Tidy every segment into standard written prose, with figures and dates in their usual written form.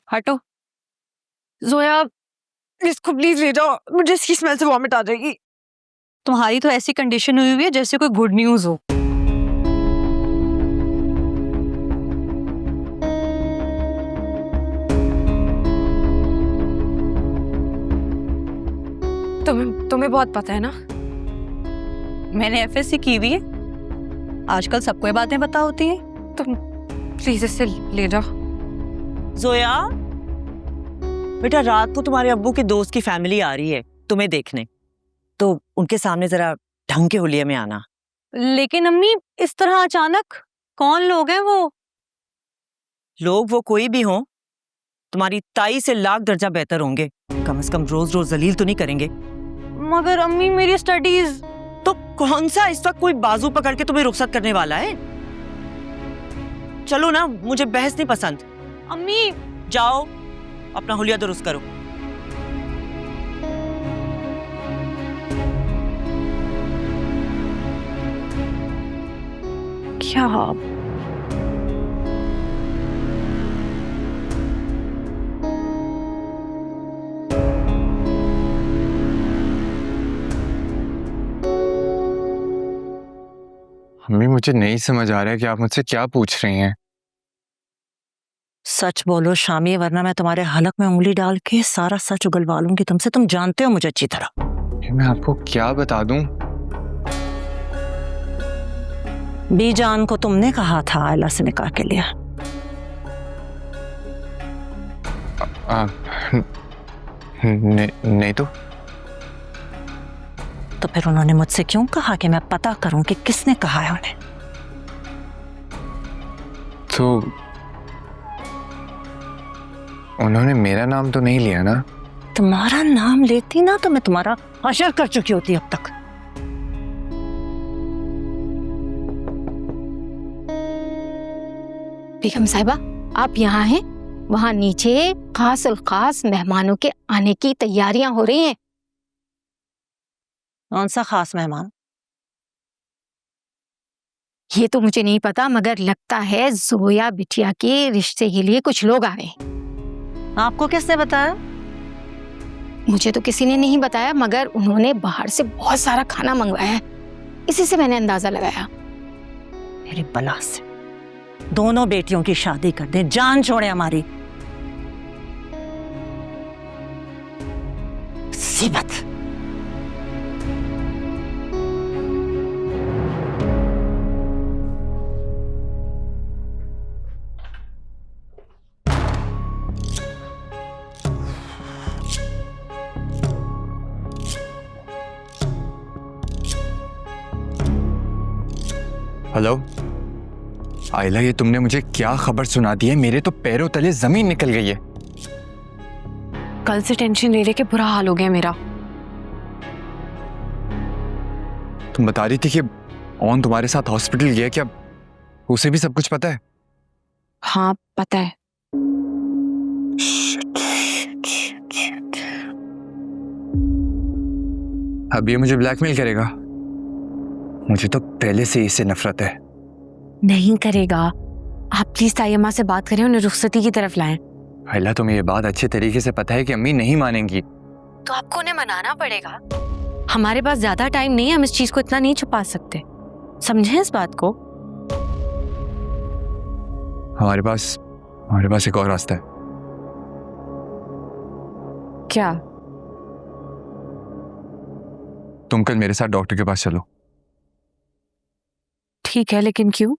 हटो। जोया इसको प्लीज ले जाओ, मुझे इसकी स्मेल से वॉमिट आ जाएगी। तुम्हारी तो ऐसी कंडीशन हुई है जैसे कोई गुड न्यूज हो। तुम्हें बहुत पता है ना, मैंने एफएससी की हुई है, आजकल सबको ये बातें पता होती हैं। तुम प्लीज इससे ले जाओ। जोया बेटा, रात को तुम्हारे अब्बू के दोस्त की फैमिली आ रही है तुम्हें देखने, तो उनके सामने जरा ढंग के हुलिये में आना। लेकिन अम्मी इस तरह अचानक, कौन लोग हैं वो? लोग वो कोई भी हों, तुम्हारी ताई से लाख दर्जा बेहतर होंगे। कम से कम रोज रोज जलील तो नहीं करेंगे। मगर अम्मी मेरी स्टडीज। तो कौन सा इस वक्त कोई बाजू पकड़ के तुम्हें रुखसत करने वाला है? चलो ना, मुझे बहस नहीं पसंद। अम्मी जाओ अपना हुलिया दुरुस्त करो। क्या अम्मी, मुझे नहीं समझ आ रहा है कि आप मुझसे क्या पूछ रही हैं। सच बोलो शामी, वरना मैं तुम्हारे हलक में उंगली डाल के सारा सच उगलवा लूंगी तुमसे। तुम जानते हो मुझे अच्छी तरह। मैं आपको क्या बता दूं? बीजान को तुमने कहा था आयला से निकाह के लिए। नहीं तो फिर उन्होंने मुझसे क्यों कहा कि मैं पता करूं कि किसने कहा है उन्हें? तो उन्होंने मेरा नाम तो नहीं लिया ना? तुम्हारा नाम लेती ना तो मैं तुम्हारा हशर कर चुकी होती अब तक। बेगम साहिबा, आप यहाँ हैं? वहाँ नीचे खास मेहमानों के आने की तैयारियां हो रही हैं। कौन सा खास मेहमान? ये तो मुझे नहीं पता, मगर लगता है जोया बिटिया के रिश्ते के लिए कुछ लोग आ रहे हैं। आपको किसने बताया? मुझे तो किसी ने नहीं बताया, मगर उन्होंने बाहर से बहुत सारा खाना मंगवाया है, इसी से मैंने अंदाजा लगाया। मेरी बला से दोनों बेटियों की शादी कर दे, जान छोड़े हमारी। मुसीबत। हेलो आयला, ये तुमने मुझे क्या खबर सुना दी है? मेरे तो पैरों तले जमीन निकल गई है। कल से टेंशन ले लेके बुरा हाल हो गया मेरा। तुम बता रही थी कि ऑन तुम्हारे साथ हॉस्पिटल गया, क्या उसे भी सब कुछ पता है? हाँ पता है। अब ये मुझे ब्लैकमेल करेगा? मुझे तो पहले से इससे नफरत है। नहीं करेगा। आप प्लीज ताई अम्मा से बात करें, उन्हें रुखसती की तरफ लाएं। आयला, तुम्हें ये बात अच्छे तरीके से पता है कि अम्मी नहीं मानेंगी। तो आपको उन्हें मनाना पड़ेगा। हमारे पास ज्यादा टाइम नहीं है, हम इस चीज को इतना नहीं छुपा सकते, समझे इस बात को? हमारे पास एक और रास्ता है। क्या? तुम कल मेरे साथ डॉक्टर के पास चलो। ठीक है, लेकिन क्यों?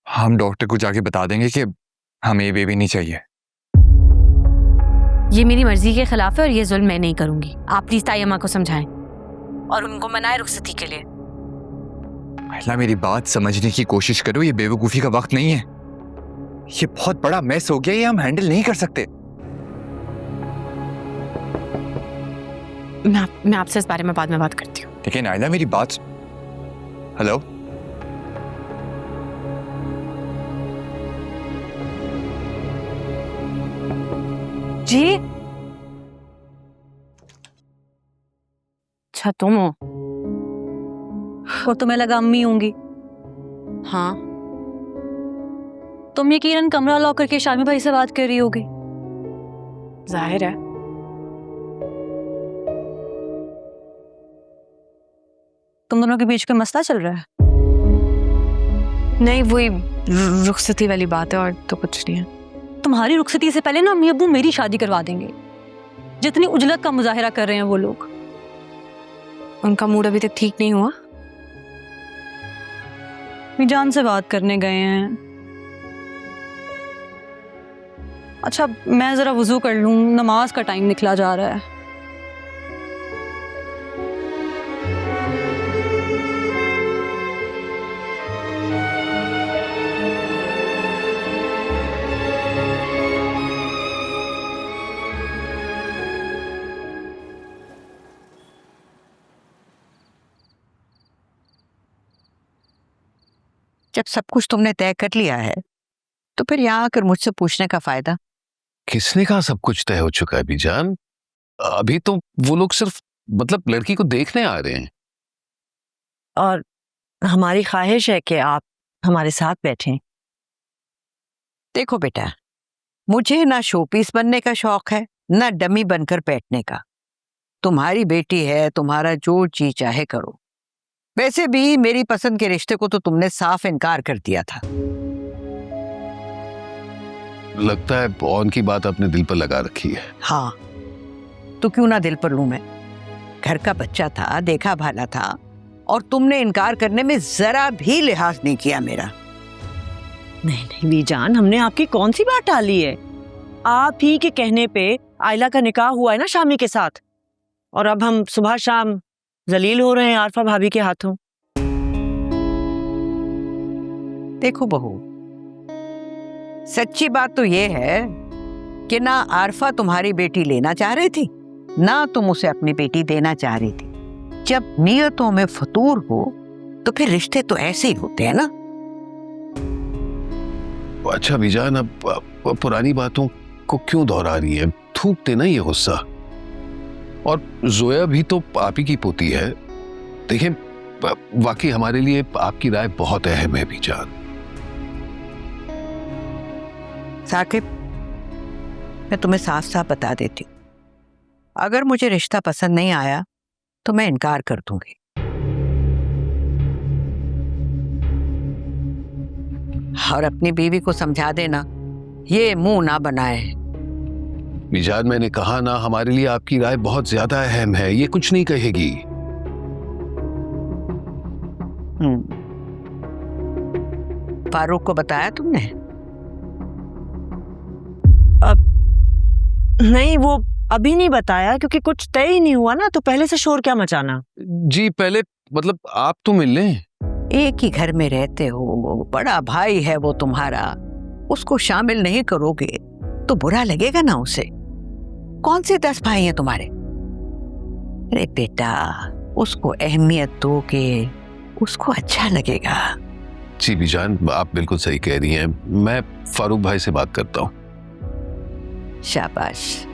हम डॉक्टर को जाके बता देंगे कि हमें ये बेबी नहीं चाहिए। ये मेरी मर्जी के खिलाफ है और ये जुल्म मैं नहीं करूंगी। आप प्लीज ताई अम्मा को समझाएं और उनको मनाएं रुखसती के लिए। महिला, मेरी बात समझने की कोशिश करो, ये बेवकूफी का वक्त नहीं है। ये बहुत बड़ा मैस हो गया, ये हम हैंडल नहीं कर सकते। मैं आपसे इस बारे में बाद में बात करती हूँ। ठीक है नाइला, मेरी बात। हेलो, जी। अच्छा तुम हो? और तुम्हें लगा अम्मी होंगी? हाँ। तुम यकीनन कमरा लॉक करके शामी भाई से बात कर रही होगी। जाहिर है। तुम दोनों के बीच कोई मसला चल रहा है? नहीं, वही रुखसती वाली बात है और तो कुछ नहीं है। तुम्हारी रुखसती से पहले ना अम्मी अब्बू मेरी शादी करवा देंगे। जितनी उजलत का मुजाहिरा कर रहे हैं वो लोग। उनका मूड अभी तक ठीक नहीं हुआ। मीजान से बात करने गए हैं। अच्छा, मैं जरा वुजू कर लूं, नमाज का टाइम निकला जा रहा है। जब सब कुछ तुमने तय कर लिया है तो फिर यहाँ आकर मुझसे पूछने का फायदा? किसने कहा सब कुछ तय हो चुका है बीजान? अभी तो वो लोग सिर्फ मतलब लड़की को देखने आ रहे हैं। और हमारी ख्वाहिश है कि आप हमारे साथ बैठें। देखो बेटा, मुझे ना शोपीस बनने का शौक है ना डमी बनकर बैठने का। तुम्हारी बेटी है, तुम्हारा जो जी चाहे करो। वैसे भी मेरी पसंद के रिश्ते को तो तुमने साफ इनकार कर दिया था। लगता है पौन की बात अपने दिल पर लगा रखी है। हाँ, तो क्यों ना दिल पर लूं मैं? घर का बच्चा था, देखा भाला था, और तुमने इनकार करने में जरा भी लिहाज नहीं किया मेरा। नहीं नहीं बीजान, हमने आपकी कौन सी बात टाली है? आप ही के कहने पे आयला का निकाह हुआ है ना शामी के साथ, और अब हम सुबह शाम जलील हो रहे हैं आरफा भाभी के हाथों। देखो बहू, सच्ची बात तो ये है कि ना आरफा तुम्हारी बेटी लेना चाह रही थी, ना तुम उसे अपनी बेटी देना चाह रही थी। जब नियतों में फतूर हो तो फिर रिश्ते तो ऐसे ही होते हैं ना। अच्छा बीजान, अब पुरानी बातों को क्यों दोहरा रही है? थूक देना ये गुस्सा। और जोया भी तो आप ही की पोती है। देखें, वाकई हमारे लिए आपकी राय बहुत अहम है बीजान। साकिब, मैं तुम्हें साफ साफ बता देती हूँ, अगर मुझे रिश्ता पसंद नहीं आया तो मैं इनकार कर दूंगी। और अपनी बीवी को समझा देना, ये मुंह ना बनाए। बीजान, मैंने कहा ना, हमारे लिए आपकी राय बहुत ज्यादा अहम है। ये कुछ नहीं कहेगी। फारूक को बताया तुमने? नहीं, वो अभी नहीं बताया क्योंकि कुछ तय ही नहीं हुआ ना, तो पहले से शोर क्या मचाना। जी, पहले मतलब आप तो मिल लें। एक ही घर में रहते हो, बड़ा भाई है वो तुम्हारा, उसको शामिल नहीं करोगे तो बुरा लगेगा ना उसे। कौन से 10 भाई हैं तुम्हारे? अरे बेटा, उसको अहमियत दोगे, उसको अच्छा लगेगा। जी बीजान, आप बिल्कुल सही कह रही हैं। मैं फारूक भाई से बात करता हूँ। शाबाश।